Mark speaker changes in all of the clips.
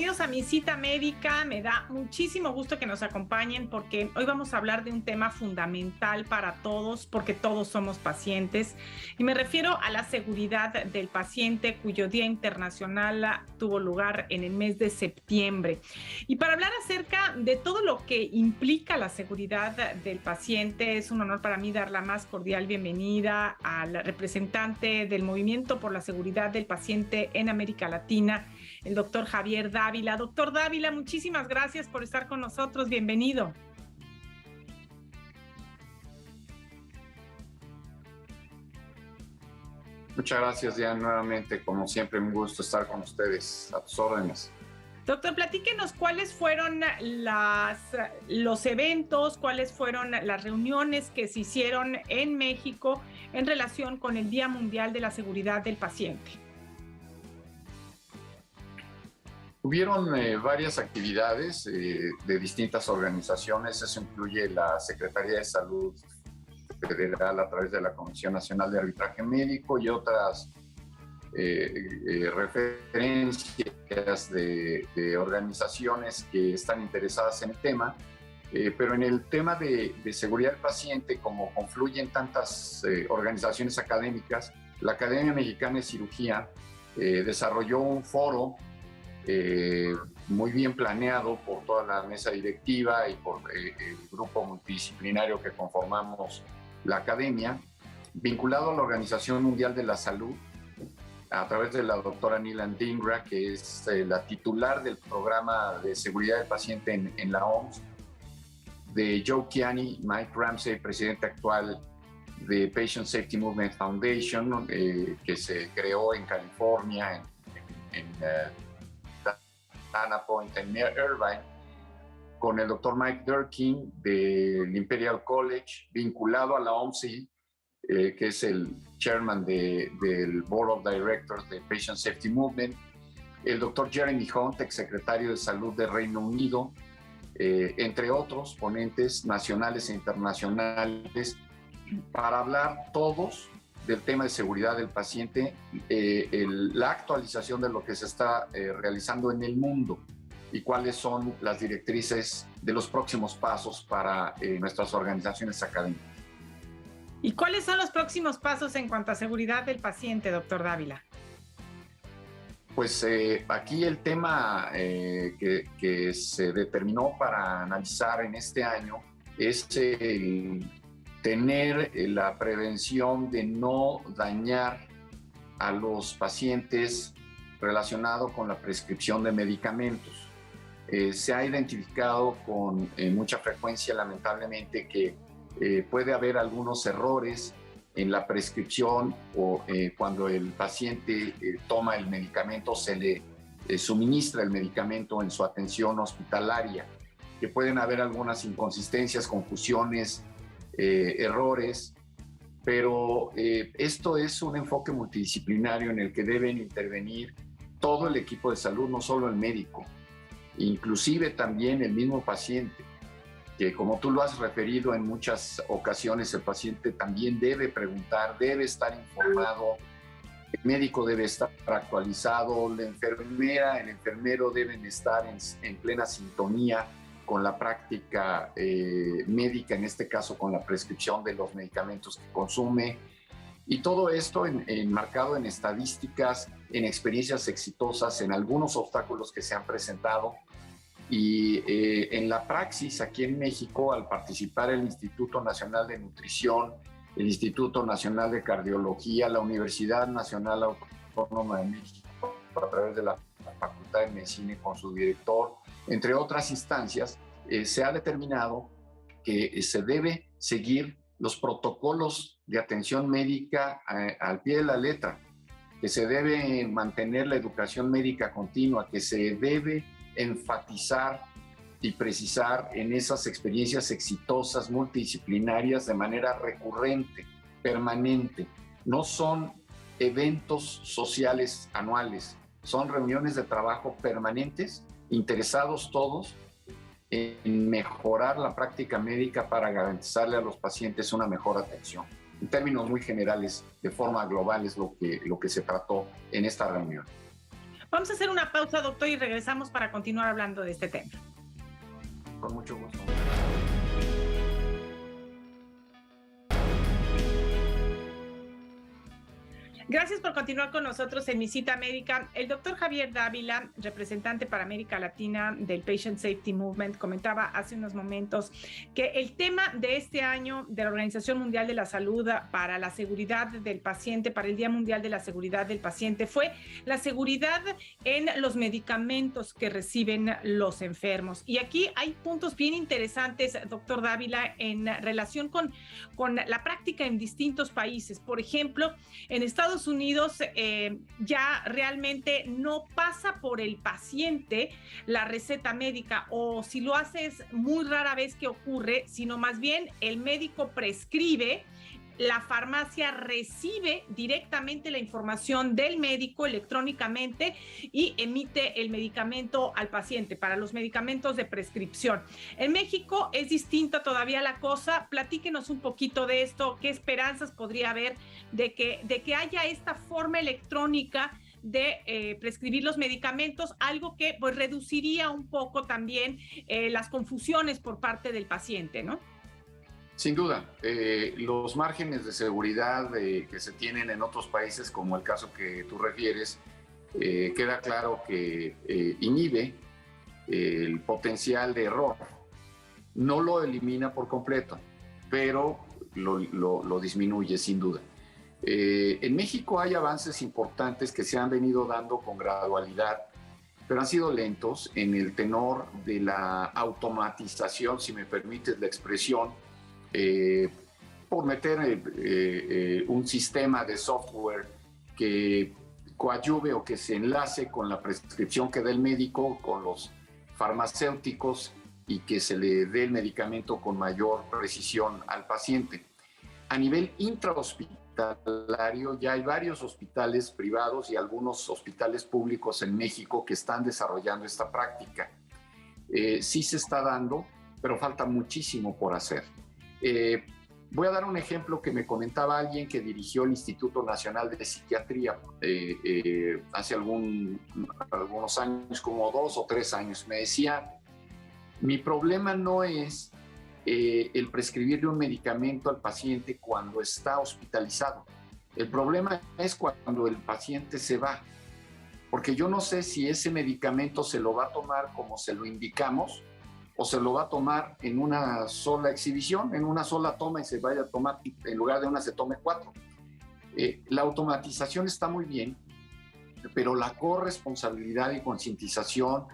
Speaker 1: bienvenidos a Mi Cita Médica. Me da muchísimo gusto que nos acompañen porque hoy vamos a hablar de un tema fundamental para todos, porque todos somos pacientes. Y me refiero a la seguridad del paciente, cuyo Día Internacional tuvo lugar en el mes de septiembre. Y para hablar acerca de todo lo que implica la seguridad del paciente, es un honor para mí dar la más cordial bienvenida al representante del Movimiento por la Seguridad del Paciente en América Latina, el doctor Javier Dávila. Doctor Dávila, muchísimas gracias por estar con nosotros. Bienvenido.
Speaker 2: Muchas gracias, Diana, nuevamente. Como siempre, un gusto estar con ustedes. A tus órdenes.
Speaker 1: Doctor, platíquenos cuáles fueron los eventos, cuáles fueron las reuniones que se hicieron en México en relación con el Día Mundial de la Seguridad del Paciente.
Speaker 2: Hubieron varias actividades de distintas organizaciones. Eso incluye la Secretaría de Salud Federal a través de la Comisión Nacional de Arbitraje Médico y otras referencias de organizaciones que están interesadas en el tema. Pero en el tema de seguridad del paciente, como confluyen tantas organizaciones académicas, la Academia Mexicana de Cirugía desarrolló un foro muy bien planeado por toda la mesa directiva y por el grupo multidisciplinario que conformamos la academia, vinculado a la Organización Mundial de la Salud, a través de la doctora Nilan Dhingra, que es la titular del programa de seguridad del paciente en la OMS, de Joe Kiani, Mike Ramsey, presidente actual de Patient Safety Movement Foundation, que se creó en California, en Dana Point, en Irvine, con el doctor Mike Durkin del Imperial College, vinculado a la OMSI, que es el chairman del Board of Directors de Patient Safety Movement, el doctor Jeremy Hunt, exsecretario de Salud de Reino Unido, entre otros ponentes nacionales e internacionales, para hablar todos del tema de seguridad del paciente, la actualización de lo que se está realizando en el mundo y cuáles son las directrices de los próximos pasos para nuestras organizaciones académicas.
Speaker 1: ¿Y cuáles son los próximos pasos en cuanto a seguridad del paciente, doctor Dávila?
Speaker 2: Pues aquí el tema que se determinó para analizar en este año es tener la prevención de no dañar a los pacientes relacionado con la prescripción de medicamentos. Se ha identificado con mucha frecuencia, lamentablemente, que puede haber algunos errores en la prescripción o cuando el paciente toma el medicamento, se le suministra el medicamento en su atención hospitalaria, que pueden haber algunas inconsistencias, confusiones, errores, pero esto es un enfoque multidisciplinario en el que deben intervenir todo el equipo de salud, no solo el médico, inclusive también el mismo paciente, que como tú lo has referido en muchas ocasiones, el paciente también debe preguntar, debe estar informado, el médico debe estar actualizado, la enfermera, el enfermero deben estar en plena sintonía con la práctica médica, en este caso con la prescripción de los medicamentos que consume, y todo esto enmarcado en estadísticas, en experiencias exitosas, en algunos obstáculos que se han presentado. Y en la praxis aquí en México, al participar el Instituto Nacional de Nutrición, el Instituto Nacional de Cardiología, la Universidad Nacional Autónoma de México, a través de la Facultad de Medicina y con su director, entre otras instancias, se ha determinado que se debe seguir los protocolos de atención médica al pie de la letra, que se debe mantener la educación médica continua, que se debe enfatizar y precisar en esas experiencias exitosas multidisciplinarias de manera recurrente, permanente. No son eventos sociales anuales, son reuniones de trabajo permanentes, interesados todos en mejorar la práctica médica para garantizarle a los pacientes una mejor atención. En términos muy generales, de forma global, es lo que se trató en esta reunión.
Speaker 1: Vamos a hacer una pausa, doctor, y regresamos para continuar hablando de este tema.
Speaker 2: Con mucho gusto.
Speaker 1: Gracias por continuar con nosotros en Mi Cita Médica. El doctor Javier Dávila, representante para América Latina del Patient Safety Movement, comentaba hace unos momentos que el tema de este año de la Organización Mundial de la Salud para la seguridad del paciente, para el Día Mundial de la Seguridad del Paciente, fue la seguridad en los medicamentos que reciben los enfermos. Y aquí hay puntos bien interesantes, doctor Dávila, en relación con la práctica en distintos países. Por ejemplo, en Estados Unidos ya realmente no pasa por el paciente la receta médica, o si lo hace es muy rara vez que ocurre, sino más bien el médico prescribe, la farmacia recibe directamente la información del médico electrónicamente y emite el medicamento al paciente para los medicamentos de prescripción. En México es distinta todavía la cosa. Platíquenos un poquito de esto. ¿Qué esperanzas podría haber de que haya esta forma electrónica de prescribir los medicamentos, algo que pues reduciría un poco también las confusiones por parte del paciente, ¿no?
Speaker 2: Sin duda, los márgenes de seguridad que se tienen en otros países, como el caso que tú refieres, queda claro que inhibe el potencial de error. No lo elimina por completo, pero lo disminuye sin duda. En México hay avances importantes que se han venido dando con gradualidad, pero han sido lentos en el tenor de la automatización, si me permites la expresión, por meter un sistema de software que coadyuve o que se enlace con la prescripción que dé el médico, con los farmacéuticos, y que se le dé el medicamento con mayor precisión al paciente. A nivel intrahospitalario ya hay varios hospitales privados y algunos hospitales públicos en México que están desarrollando esta práctica. Sí se está dando, pero falta muchísimo por hacer. Voy a dar un ejemplo que me comentaba alguien que dirigió el Instituto Nacional de Psiquiatría hace algunos años, como 2 o 3 años. Me decía, mi problema no es el prescribirle un medicamento al paciente cuando está hospitalizado. El problema es cuando el paciente se va, porque yo no sé si ese medicamento se lo va a tomar como se lo indicamos o se lo va a tomar en una sola exhibición, en una sola toma, y se vaya a tomar, en lugar de una se tome 4. La automatización está muy bien, pero la corresponsabilidad y concientización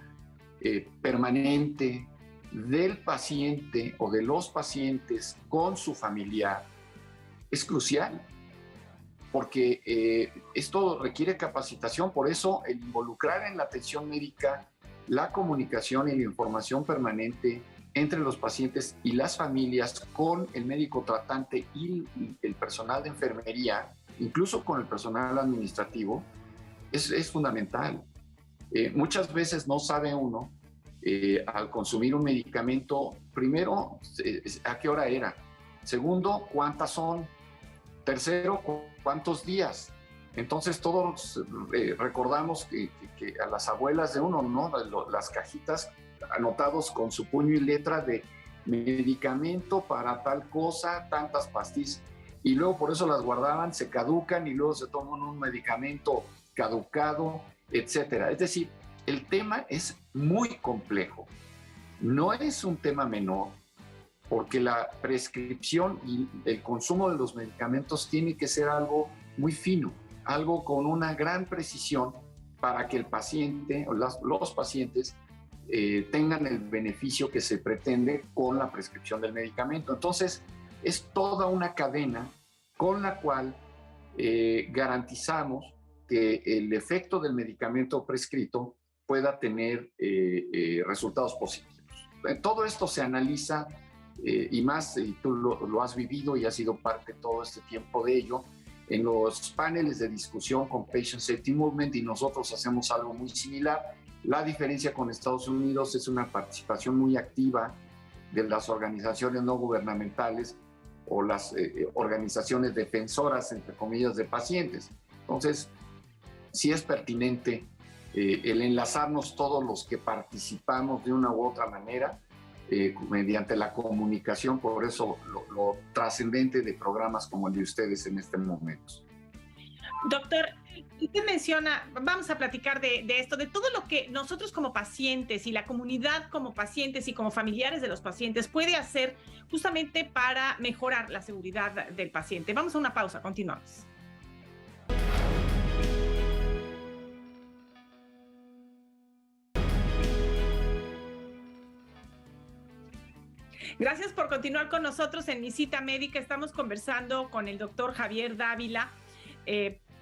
Speaker 2: permanente del paciente o de los pacientes con su familiar es crucial, porque esto requiere capacitación. Por eso el involucrar en la atención médica la comunicación y la información permanente entre los pacientes y las familias con el médico tratante y el personal de enfermería, incluso con el personal administrativo, es fundamental. Muchas veces no sabe uno, al consumir un medicamento, primero, a qué hora era. Segundo, cuántas son. Tercero, cuántos días. Entonces todos recordamos que a las abuelas de uno, ¿no? Las cajitas anotados con su puño y letra de medicamento para tal cosa, tantas pastillas. Y luego por eso las guardaban, se caducan y luego se toman un medicamento caducado, etcétera. Es decir, el tema es muy complejo. No es un tema menor, porque la prescripción y el consumo de los medicamentos tiene que ser algo muy fino, algo con una gran precisión para que el paciente o los pacientes tengan el beneficio que se pretende con la prescripción del medicamento. Entonces, es toda una cadena con la cual garantizamos que el efecto del medicamento prescrito pueda tener resultados positivos. Todo esto se analiza y más, y tú lo has vivido y has sido parte todo este tiempo de ello, en los paneles de discusión con Patient Safety Movement, y nosotros hacemos algo muy similar. La diferencia con Estados Unidos es una participación muy activa de las organizaciones no gubernamentales o las organizaciones defensoras, entre comillas, de pacientes. Entonces, sí es pertinente el enlazarnos todos los que participamos de una u otra manera mediante la comunicación, por eso lo trascendente de programas como el de ustedes en este momento.
Speaker 1: Doctor, usted menciona, vamos a platicar de esto, de todo lo que nosotros como pacientes y la comunidad como pacientes y como familiares de los pacientes puede hacer justamente para mejorar la seguridad del paciente. Vamos a una pausa, continuamos. Gracias por continuar con nosotros en Mi Cita Médica. Estamos conversando con el doctor Javier Dávila,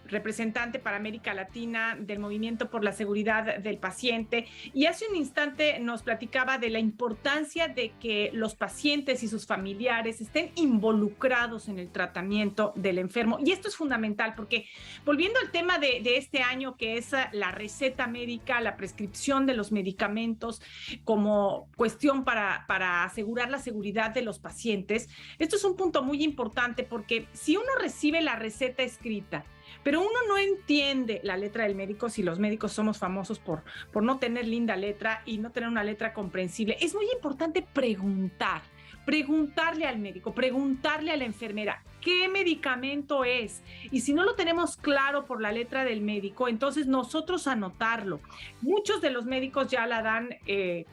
Speaker 1: representante para América Latina del Movimiento por la Seguridad del Paciente. Y hace un instante nos platicaba de la importancia de que los pacientes y sus familiares estén involucrados en el tratamiento del enfermo. Y esto es fundamental porque, volviendo al tema de este año, que es la receta médica, la prescripción de los medicamentos como cuestión para asegurar la seguridad de los pacientes, esto es un punto muy importante porque si uno recibe la receta escrita, pero uno no entiende la letra del médico, si los médicos somos famosos por no tener linda letra y no tener una letra comprensible, es muy importante preguntarle al médico, preguntarle a la enfermera qué medicamento es. Y si no lo tenemos claro por la letra del médico, entonces nosotros anotarlo. Muchos de los médicos ya la dan de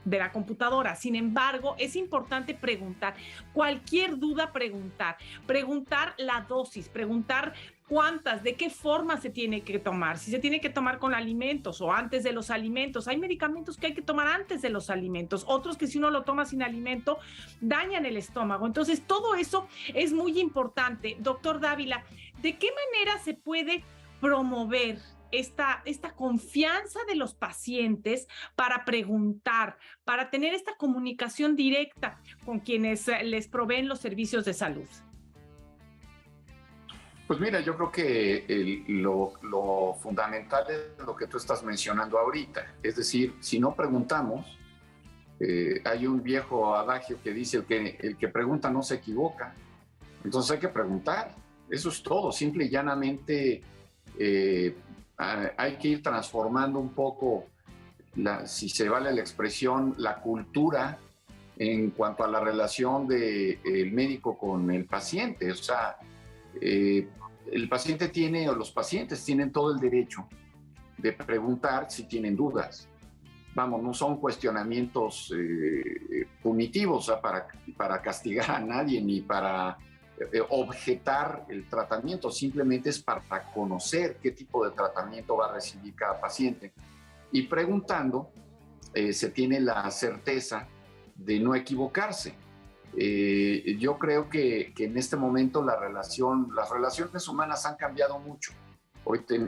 Speaker 1: la computadora. Sin embargo, es importante preguntar. Cualquier duda, preguntar la dosis, preguntar cuántas, de qué forma se tiene que tomar, si se tiene que tomar con alimentos o antes de los alimentos. Hay medicamentos que hay que tomar antes de los alimentos, otros que si uno lo toma sin alimento dañan el estómago. Entonces, todo eso es muy importante. Doctor Dávila, ¿de qué manera se puede promover esta confianza de los pacientes para preguntar, para tener esta comunicación directa con quienes les proveen los servicios de salud?
Speaker 2: Pues mira, yo creo que lo fundamental es lo que tú estás mencionando ahorita. Es decir, si no preguntamos, hay un viejo adagio que dice el que pregunta no se equivoca. Entonces hay que preguntar. Eso es todo. Simple y llanamente hay que ir transformando un poco, si se vale la expresión, la cultura en cuanto a la relación del médico con el paciente. O sea, el paciente tiene, o los pacientes tienen todo el derecho de preguntar si tienen dudas. Vamos, no son cuestionamientos punitivos, o sea, para castigar a nadie ni para objetar el tratamiento, simplemente es para conocer qué tipo de tratamiento va a recibir cada paciente. Y preguntando, se tiene la certeza de no equivocarse. Yo creo que en este momento las relaciones humanas han cambiado mucho.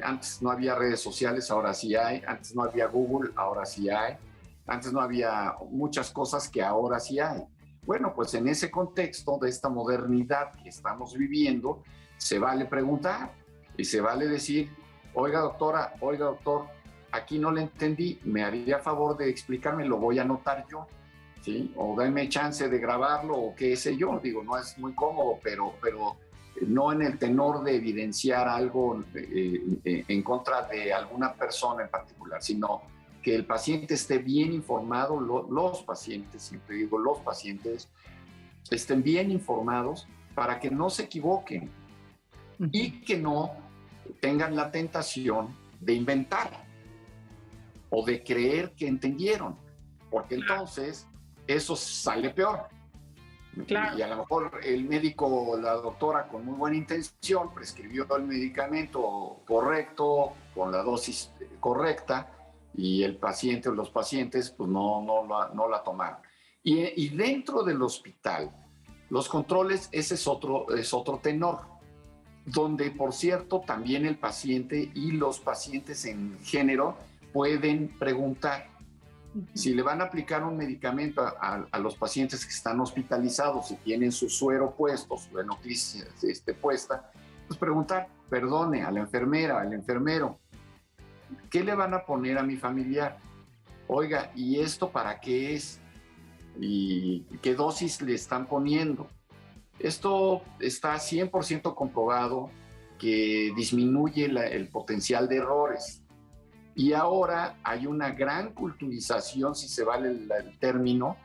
Speaker 2: Antes no había redes sociales, ahora sí hay. Antes no había Google, ahora sí hay. Antes no había muchas cosas que ahora sí hay. Bueno, pues en ese contexto de esta modernidad que estamos viviendo, se vale preguntar y se vale decir, oiga doctora, oiga doctor, aquí no le entendí, me haría favor de explicarme, lo voy a anotar yo. ¿Sí? O dame chance de grabarlo o qué sé yo, digo, no es muy cómodo, pero no en el tenor de evidenciar algo en contra de alguna persona en particular, sino que el paciente esté bien informado, los pacientes, siempre digo los pacientes, estén bien informados para que no se equivoquen y que no tengan la tentación de inventar o de creer que entendieron, porque entonces eso sale peor. Claro. Y a lo mejor el médico o la doctora con muy buena intención prescribió el medicamento correcto, con la dosis correcta, y el paciente o los pacientes pues no la tomaron. Y dentro del hospital, los controles, ese es otro tenor, donde por cierto también el paciente y los pacientes en género pueden preguntar. Si le van a aplicar un medicamento a los pacientes que están hospitalizados y tienen su suero puesto, su venotis puesta, pues preguntar, perdone, a la enfermera, al enfermero, ¿qué le van a poner a mi familiar? Oiga, ¿y esto para qué es? ¿Y qué dosis le están poniendo? Esto está 100% comprobado que disminuye el potencial de errores. Y ahora hay una gran culturización, si se vale el término,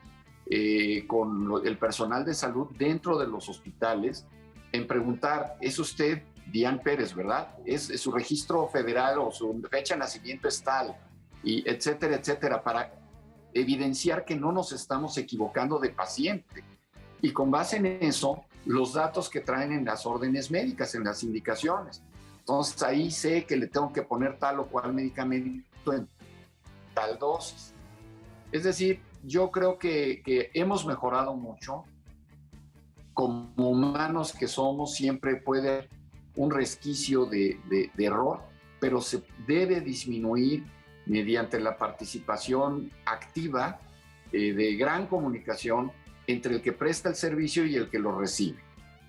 Speaker 2: con el personal de salud dentro de los hospitales, en preguntar, ¿es usted Diane Pérez, verdad? ¿Es su registro federal o su fecha de nacimiento es tal? Y etcétera, etcétera, para evidenciar que no nos estamos equivocando de paciente. Y con base en eso, los datos que traen en las órdenes médicas, en las indicaciones. Entonces ahí sé que le tengo que poner tal o cual medicamento en tal dosis. Es decir, yo creo que hemos mejorado mucho. Como humanos que somos, siempre puede haber un resquicio de error, pero se debe disminuir mediante la participación activa de gran comunicación entre el que presta el servicio y el que lo recibe.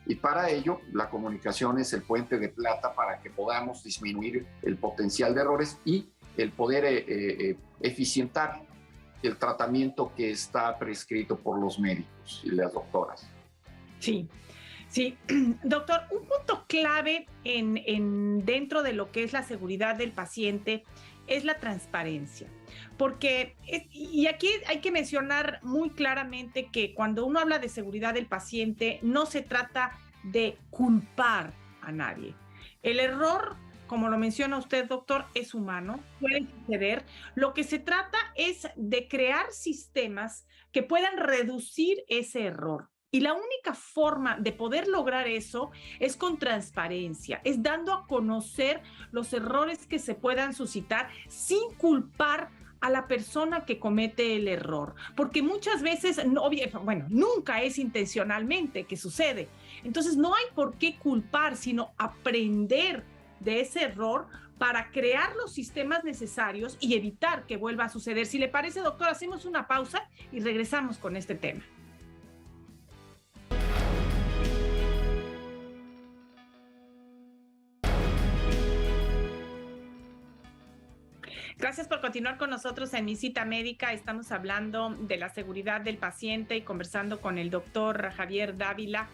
Speaker 2: Y para ello, la comunicación es el puente de plata para que podamos disminuir el potencial de errores y el poder eficientar el tratamiento que está prescrito por los médicos y las doctoras.
Speaker 1: Sí, sí. Doctor, un punto clave dentro de lo que es la seguridad del paciente es la transparencia. Porque, y aquí hay que mencionar muy claramente que cuando uno habla de seguridad del paciente, no se trata de culpar a nadie. El error, como lo menciona usted, doctor, es humano, puede suceder. Lo que se trata es de crear sistemas que puedan reducir ese error. Y la única forma de poder lograr eso es con transparencia, es dando a conocer los errores que se puedan suscitar sin culpar a la persona que comete el error, porque muchas veces, nunca es intencionalmente que sucede. Entonces no hay por qué culpar, sino aprender de ese error para crear los sistemas necesarios y evitar que vuelva a suceder. Si le parece, doctor, hacemos una pausa y regresamos con este tema. Gracias por continuar con nosotros en Mi Cita Médica. Estamos hablando de la seguridad del paciente y conversando con el doctor Javier Dávila,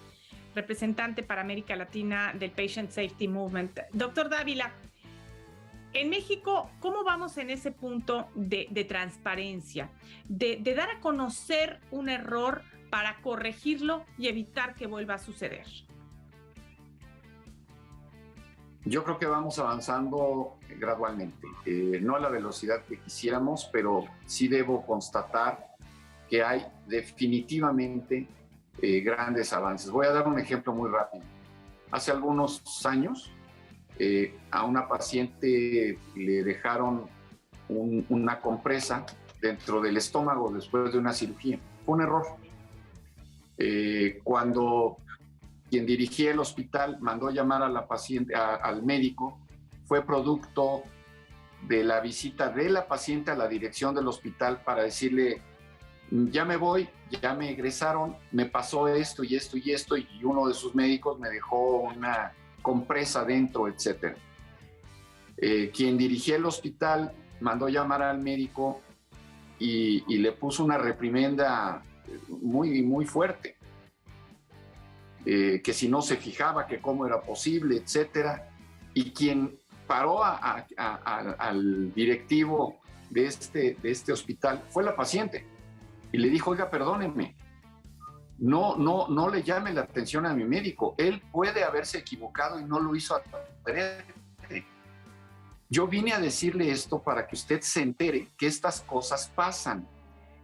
Speaker 1: representante para América Latina del Patient Safety Movement. Doctor Dávila, en México, ¿cómo vamos en ese punto de transparencia, de dar a conocer un error para corregirlo y evitar que vuelva a suceder?
Speaker 2: Yo creo que vamos avanzando gradualmente, no a la velocidad que quisiéramos, pero sí debo constatar que hay definitivamente grandes avances. Voy a dar un ejemplo muy rápido. Hace algunos años a una paciente le dejaron una compresa dentro del estómago después de una cirugía. Fue un error. Cuando quien dirigía el hospital mandó llamar a la paciente, al médico, fue producto de la visita de la paciente a la dirección del hospital para decirle, ya me voy, ya me egresaron, me pasó esto y esto y esto, y uno de sus médicos me dejó una compresa dentro, etc. Quien dirigía el hospital mandó llamar al médico y le puso una reprimenda muy, muy fuerte. Que si no se fijaba, que cómo era posible, etcétera. Y quien paró al directivo de este hospital fue la paciente y le dijo, oiga, perdónenme, no le llame la atención a mi médico, él puede haberse equivocado y no lo hizo adrede. Yo vine a decirle esto para que usted se entere que estas cosas pasan,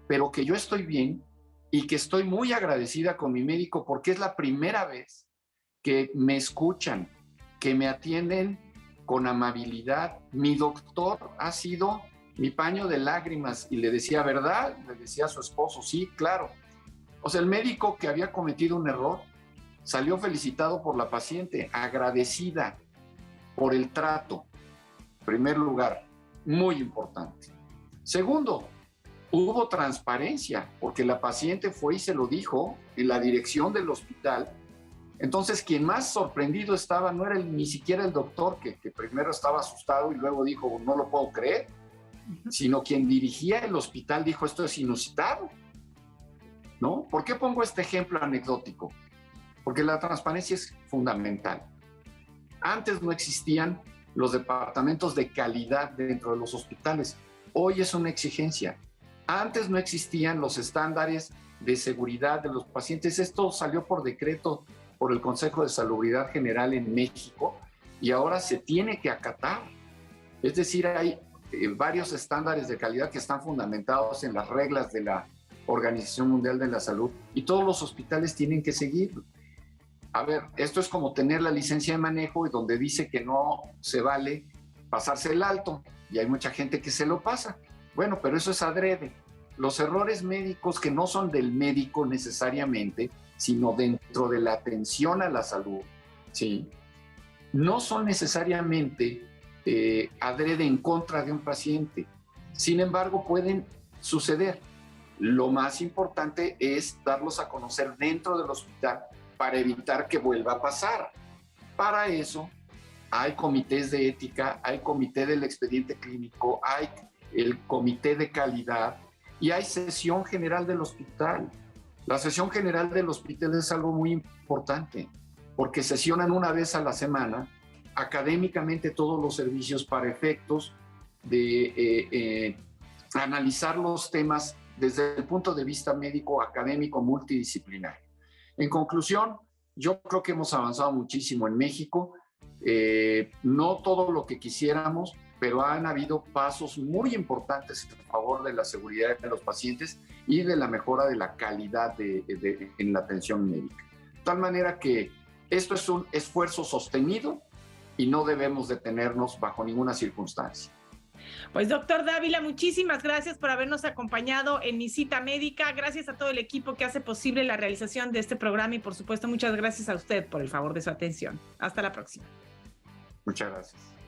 Speaker 2: pero que yo estoy bien y que estoy muy agradecida con mi médico porque es la primera vez que me escuchan, que me atienden con amabilidad. Mi doctor ha sido mi paño de lágrimas y le decía, ¿verdad? Le decía a su esposo, sí, claro. O sea, el médico que había cometido un error salió felicitado por la paciente, agradecida por el trato. En primer lugar, muy importante. Segundo, hubo transparencia, porque la paciente fue y se lo dijo en la dirección del hospital. Entonces, quien más sorprendido estaba no era ni siquiera el doctor, que primero estaba asustado y luego dijo, no lo puedo creer, sino quien dirigía el hospital dijo, esto es inusitado, ¿no? ¿Por qué pongo este ejemplo anecdótico? Porque la transparencia es fundamental. Antes no existían los departamentos de calidad dentro de los hospitales. Hoy es una exigencia. Antes no existían los estándares de seguridad de los pacientes. Esto salió por decreto por el Consejo de Salubridad General en México y ahora se tiene que acatar. Es decir, hay varios estándares de calidad que están fundamentados en las reglas de la Organización Mundial de la Salud y todos los hospitales tienen que seguirlo. A ver, esto es como tener la licencia de manejo y donde dice que no se vale pasarse el alto y hay mucha gente que se lo pasa. Bueno, pero eso es adrede. Los errores médicos que no son del médico necesariamente, sino dentro de la atención a la salud, ¿sí? No son necesariamente adrede en contra de un paciente. Sin embargo, pueden suceder. Lo más importante es darlos a conocer dentro del hospital para evitar que vuelva a pasar. Para eso hay comités de ética, hay comité del expediente clínico, hay el comité de calidad y hay sesión general del hospital. La sesión general del hospital es algo muy importante porque sesionan una vez a la semana académicamente todos los servicios para efectos de analizar los temas desde el punto de vista médico, académico, multidisciplinario. En conclusión, yo creo que hemos avanzado muchísimo en México, no todo lo que quisiéramos, pero han habido pasos muy importantes en favor de la seguridad de los pacientes y de la mejora de la calidad en la atención médica. De tal manera que esto es un esfuerzo sostenido y no debemos detenernos bajo ninguna circunstancia.
Speaker 1: Pues doctor Dávila, muchísimas gracias por habernos acompañado en Mi Cita Médica. Gracias a todo el equipo que hace posible la realización de este programa y por supuesto muchas gracias a usted por el favor de su atención. Hasta la próxima.
Speaker 2: Muchas gracias.